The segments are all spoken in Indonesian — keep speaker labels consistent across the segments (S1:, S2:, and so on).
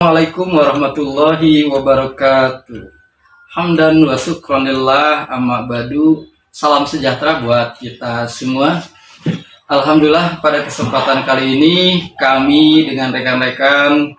S1: Assalamualaikum warahmatullahi wabarakatuh. Hamdan wa syukranillah amma badu. Salam sejahtera buat kita semua. Alhamdulillah pada kesempatan kali ini kami dengan rekan-rekan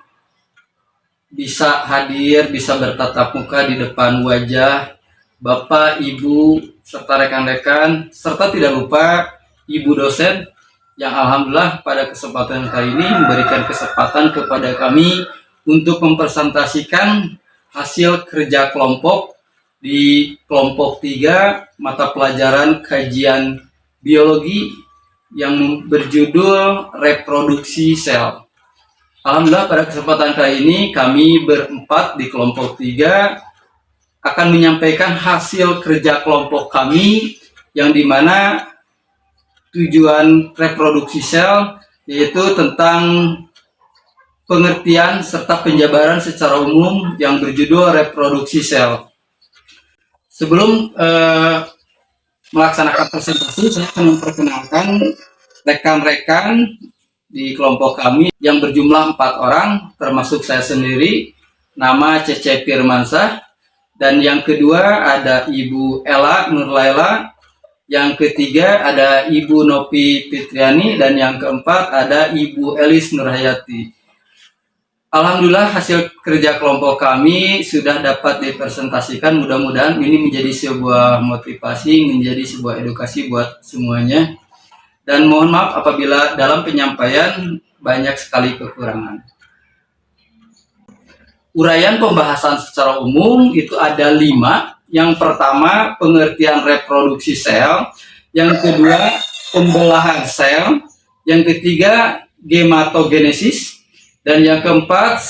S1: bisa hadir, bisa bertatap muka di depan wajah Bapak, Ibu, serta rekan-rekan, serta tidak lupa Ibu dosen yang alhamdulillah pada kesempatan kali ini memberikan kesempatan kepada kami untuk mempresentasikan hasil kerja kelompok di kelompok 3 mata pelajaran kajian biologi yang berjudul reproduksi sel. Alhamdulillah pada kesempatan kali ini kami berempat di kelompok 3 akan menyampaikan hasil kerja kelompok kami yang dimana tujuan reproduksi sel yaitu tentang pengertian serta penjabaran secara umum yang berjudul reproduksi sel. Sebelum melaksanakan presentasi, saya akan memperkenalkan rekan-rekan di kelompok kami yang berjumlah 4 orang, termasuk saya sendiri, nama Cece Firmansyah, dan yang kedua ada Ibu Ella Nurlaila, yang ketiga ada Ibu Nopi Fitriani, dan yang keempat ada Ibu Elis Nurhayati. Alhamdulillah hasil kerja kelompok kami sudah dapat dipresentasikan. Mudah-mudahan ini menjadi sebuah motivasi, menjadi sebuah edukasi buat semuanya. Dan mohon maaf apabila dalam penyampaian banyak sekali kekurangan. Uraian pembahasan secara umum itu ada 5. Yang pertama pengertian reproduksi sel, yang kedua pembelahan sel, yang ketiga gematogenesis, dan yang keempat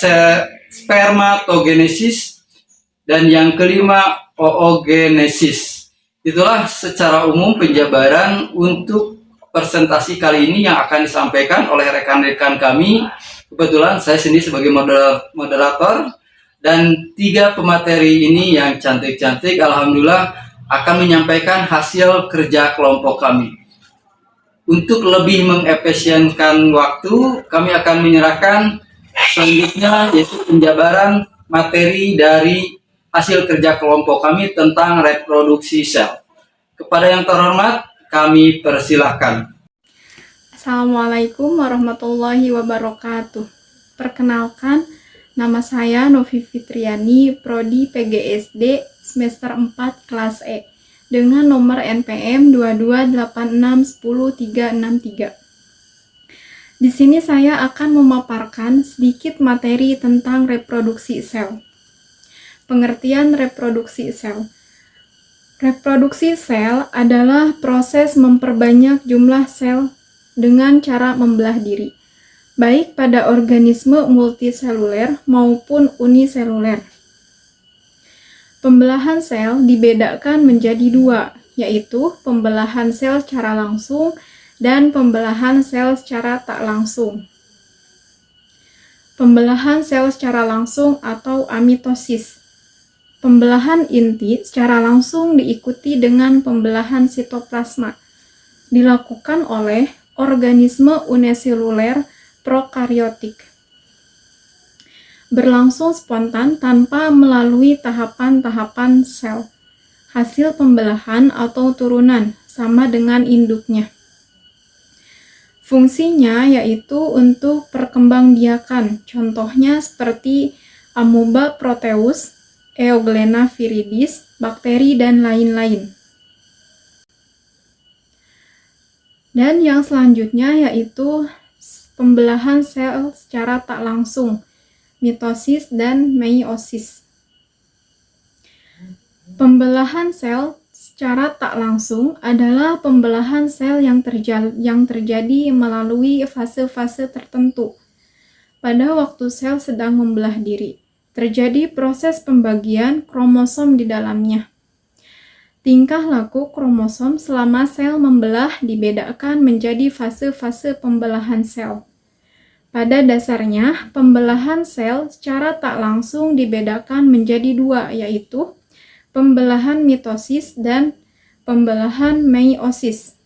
S1: spermatogenesis, dan yang kelima oogenesis. Itulah secara umum penjabaran untuk presentasi kali ini yang akan disampaikan oleh rekan-rekan kami. Kebetulan saya sendiri sebagai moderator, dan 3 pemateri ini yang cantik-cantik alhamdulillah akan menyampaikan hasil kerja kelompok kami. Untuk lebih mengefisienkan waktu, kami akan menyerahkan selanjutnya yaitu penjabaran materi dari hasil kerja kelompok kami tentang reproduksi sel. Kepada yang terhormat, kami persilahkan.
S2: Assalamualaikum warahmatullahi wabarakatuh. Perkenalkan, nama saya Novi Fitriani, Prodi PGSD semester 4 kelas E dengan nomor NPM 228610363. Di sini saya akan memaparkan sedikit materi tentang reproduksi sel. Pengertian reproduksi sel. Reproduksi sel adalah proses memperbanyak jumlah sel dengan cara membelah diri, baik pada organisme multiseluler maupun uniseluler. Pembelahan sel dibedakan menjadi 2, yaitu pembelahan sel secara langsung dan pembelahan sel secara tak langsung. Pembelahan sel secara langsung atau amitosis. Pembelahan inti secara langsung diikuti dengan pembelahan sitoplasma. Dilakukan oleh organisme uniseluler prokaryotik. Berlangsung spontan tanpa melalui tahapan-tahapan sel. Hasil pembelahan atau turunan sama dengan induknya. Fungsinya yaitu untuk perkembangbiakan, contohnya seperti amoeba proteus, Euglena viridis, bakteri, dan lain-lain. Dan yang selanjutnya yaitu pembelahan sel secara tak langsung, mitosis dan meiosis. Pembelahan sel secara tak langsung adalah pembelahan sel yang terjadi melalui fase-fase tertentu. Pada waktu sel sedang membelah diri, terjadi proses pembagian kromosom di dalamnya. Tingkah laku kromosom selama sel membelah dibedakan menjadi fase-fase pembelahan sel. Pada dasarnya, pembelahan sel secara tak langsung dibedakan menjadi 2, yaitu pembelahan mitosis dan pembelahan meiosis.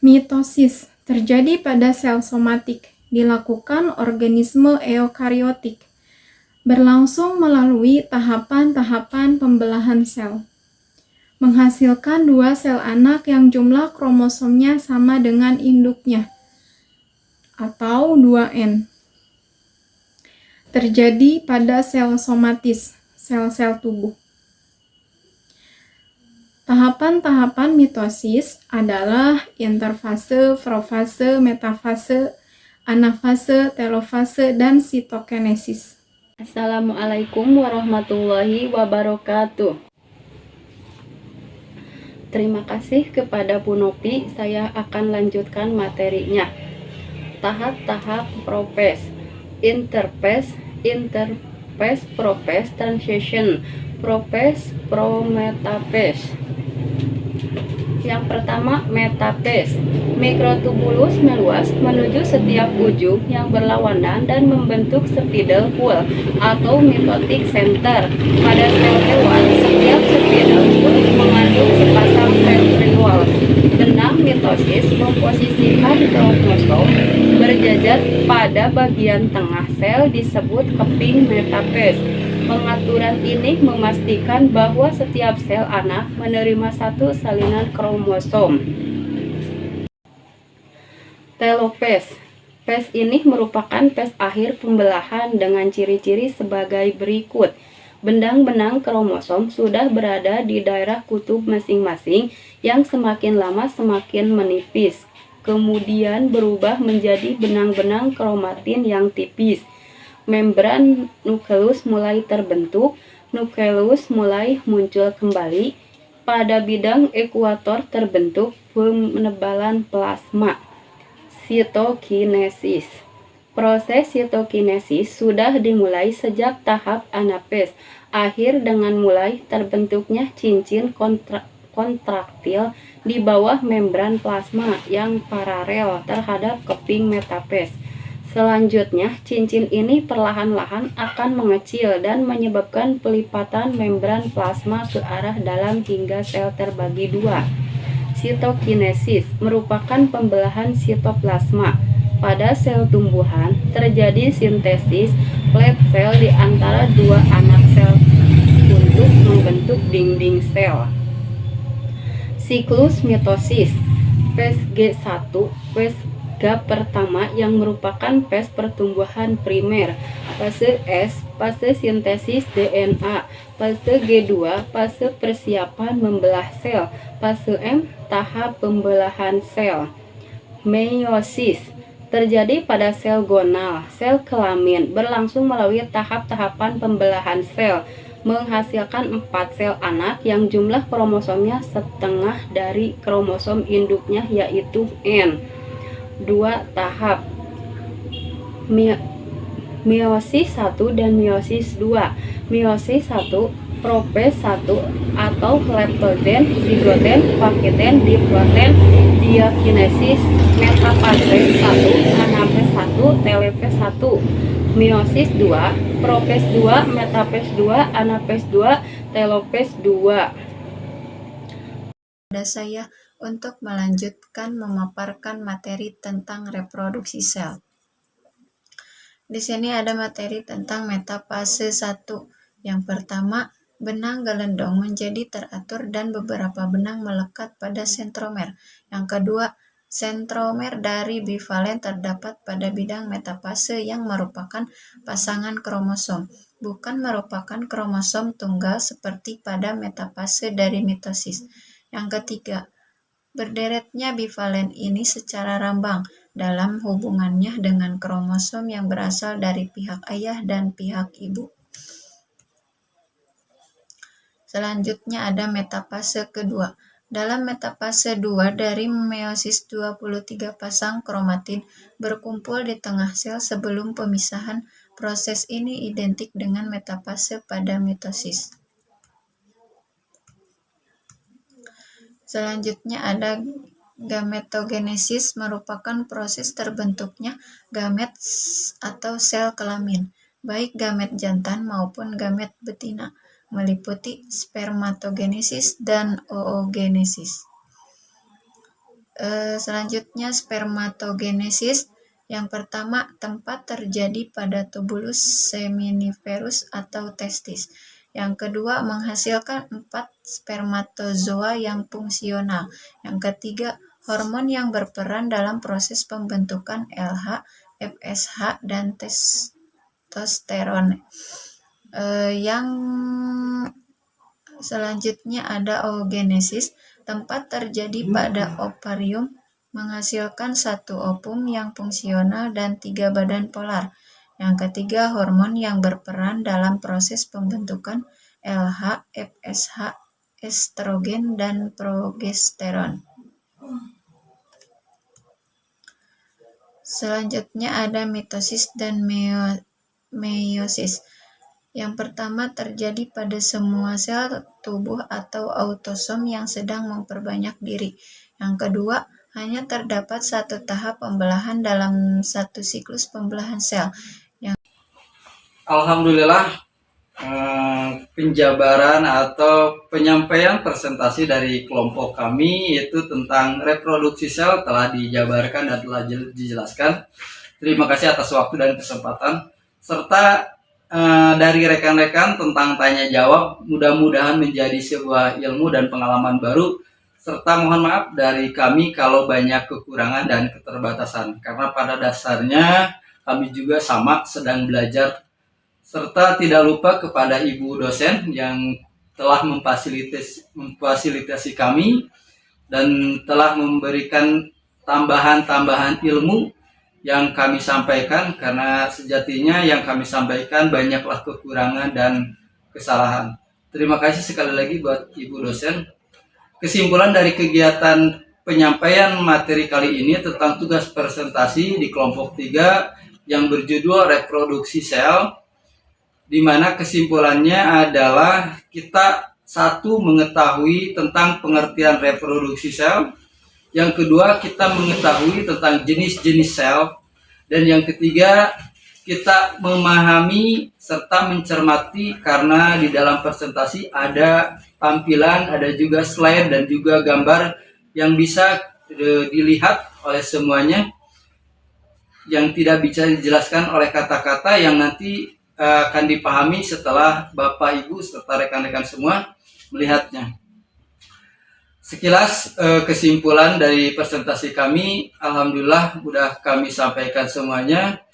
S2: Mitosis terjadi pada sel somatik, dilakukan organisme eukariotik, berlangsung melalui tahapan-tahapan pembelahan sel, menghasilkan dua sel anak yang jumlah kromosomnya sama dengan induknya, atau 2N. Terjadi pada sel somatis, sel-sel tubuh. Tahapan-tahapan mitosis adalah interfase, profase, metafase, anafase, telofase, dan sitokinesis.
S3: Assalamualaikum warahmatullahi wabarakatuh. Terima kasih kepada Bu Nopi, saya akan lanjutkan materinya. Tahap-tahap propes, interpes, propes, transition, propes, prometapes. Yang pertama, metapes. Mikrotubulus meluas menuju setiap ujung yang berlawanan dan membentuk spindle whorl atau mitotic center. Pada sel hewan, setiap spindle whorl mengandung sepasang sentriol. Benang mitosis memposisikan kromosom berjajar pada bagian tengah sel disebut keping metapes. Pengaturan ini memastikan bahwa setiap sel anak menerima satu salinan kromosom. Telopes. Pes ini merupakan pes akhir pembelahan dengan ciri-ciri sebagai berikut. Benang-benang kromosom sudah berada di daerah kutub masing-masing yang semakin lama semakin menipis. Kemudian berubah menjadi benang-benang kromatin yang tipis. Membran nukleus mulai terbentuk, nukleus mulai muncul kembali. Pada bidang ekuator terbentuk penebalan plasma. Sitokinesis. Proses sitokinesis sudah dimulai sejak tahap anapes, akhir dengan mulai terbentuknya cincin kontraktil di bawah membran plasma yang paralel terhadap keping metapes. Selanjutnya, cincin ini perlahan-lahan akan mengecil dan menyebabkan pelipatan membran plasma ke arah dalam hingga sel terbagi dua. Sitokinesis merupakan pembelahan sitoplasma. Pada sel tumbuhan, terjadi sintesis flat sel di antara dua anak sel untuk membentuk dinding sel. Siklus mitosis. Fase G1, fase G pertama yang merupakan fase pertumbuhan primer. Fase S, fase sintesis DNA. Fase G2, fase persiapan membelah sel. Fase M, tahap pembelahan sel. Meiosis terjadi pada sel gonal, sel kelamin, berlangsung melalui tahap-tahapan pembelahan sel, menghasilkan 4 sel anak yang jumlah kromosomnya setengah dari kromosom induknya, yaitu N. 2 tahap, meiosis 1 dan meiosis 2. Meiosis 1, propes 1 atau leptogen, zigoten, paketen, diploten, diakinesis, metapase 1, anapes 1, telepes 1. Meiosis 2, propes 2, metapes 2, anapes 2, telopes 2.
S4: Pada saya untuk melanjutkan memaparkan materi tentang reproduksi sel. Di sini ada materi tentang metafase 1. Yang pertama, benang gelendong menjadi teratur dan beberapa benang melekat pada sentromer. Yang kedua, sentromer dari bivalen terdapat pada bidang metafase yang merupakan pasangan kromosom, bukan merupakan kromosom tunggal seperti pada metafase dari mitosis. Yang ketiga, berderetnya bivalen ini secara rambang dalam hubungannya dengan kromosom yang berasal dari pihak ayah dan pihak ibu. Selanjutnya ada metafase kedua. Dalam metafase 2 dari meiosis 23 pasang kromatin berkumpul di tengah sel sebelum pemisahan. Proses ini identik dengan metafase pada mitosis. Selanjutnya ada gametogenesis, merupakan proses terbentuknya gamet atau sel kelamin, baik gamet jantan maupun gamet betina, meliputi spermatogenesis dan oogenesis. Selanjutnya spermatogenesis Yang pertama, tempat terjadi pada tubulus seminiferus atau testis. Yang kedua, menghasilkan 4 spermatozoa yang fungsional. Yang ketiga, hormon yang berperan dalam proses pembentukan LH, FSH, dan testosteron. Yang selanjutnya ada oogenesis, tempat terjadi pada ovarium, menghasilkan 1 ovum yang fungsional dan 3 badan polar. Yang ketiga, hormon yang berperan dalam proses pembentukan LH, FSH, estrogen, dan progesteron. Selanjutnya ada mitosis dan meiosis. Yang pertama terjadi pada semua sel tubuh atau autosom yang sedang memperbanyak diri. Yang kedua, hanya terdapat 1 tahap pembelahan dalam 1 siklus pembelahan sel.
S1: Alhamdulillah, penjabaran atau penyampaian presentasi dari kelompok kami yaitu tentang reproduksi sel telah dijabarkan dan telah dijelaskan. Terima kasih atas waktu dan kesempatan, serta dari rekan-rekan tentang tanya jawab. Mudah-mudahan menjadi sebuah ilmu dan pengalaman baru, serta mohon maaf dari kami kalau banyak kekurangan dan keterbatasan, karena pada dasarnya kami juga sama sedang belajar. Serta tidak lupa kepada ibu dosen yang telah memfasilitasi kami dan telah memberikan tambahan-tambahan ilmu yang kami sampaikan, karena sejatinya yang kami sampaikan banyaklah kekurangan dan kesalahan. Terima kasih sekali lagi buat ibu dosen. Kesimpulan dari kegiatan penyampaian materi kali ini tentang tugas presentasi di kelompok 3 yang berjudul reproduksi sel, di mana kesimpulannya adalah kita satu mengetahui tentang pengertian reproduksi sel, yang kedua kita mengetahui tentang jenis-jenis sel, dan yang ketiga kita memahami serta mencermati, karena di dalam presentasi ada tampilan, ada juga slide dan juga gambar yang bisa dilihat oleh semuanya, yang tidak bisa dijelaskan oleh kata-kata, yang nanti akan dipahami setelah Bapak Ibu serta rekan-rekan semua melihatnya. Sekilas kesimpulan dari presentasi kami, alhamdulillah sudah kami sampaikan semuanya.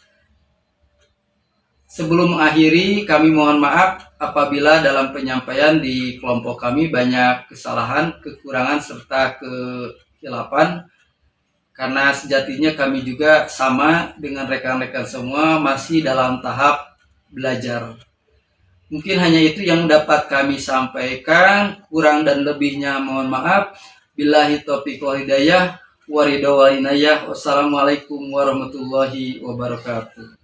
S1: Sebelum mengakhiri, kami mohon maaf apabila dalam penyampaian di kelompok kami banyak kesalahan, kekurangan, serta kehilapan, karena sejatinya kami juga sama dengan rekan-rekan semua masih dalam tahap belajar. Mungkin hanya itu yang dapat kami sampaikan, kurang dan lebihnya mohon maaf. Billahi taufiq wal hidayah, waridho wal inayah. Wassalamualaikum warahmatullahi wabarakatuh.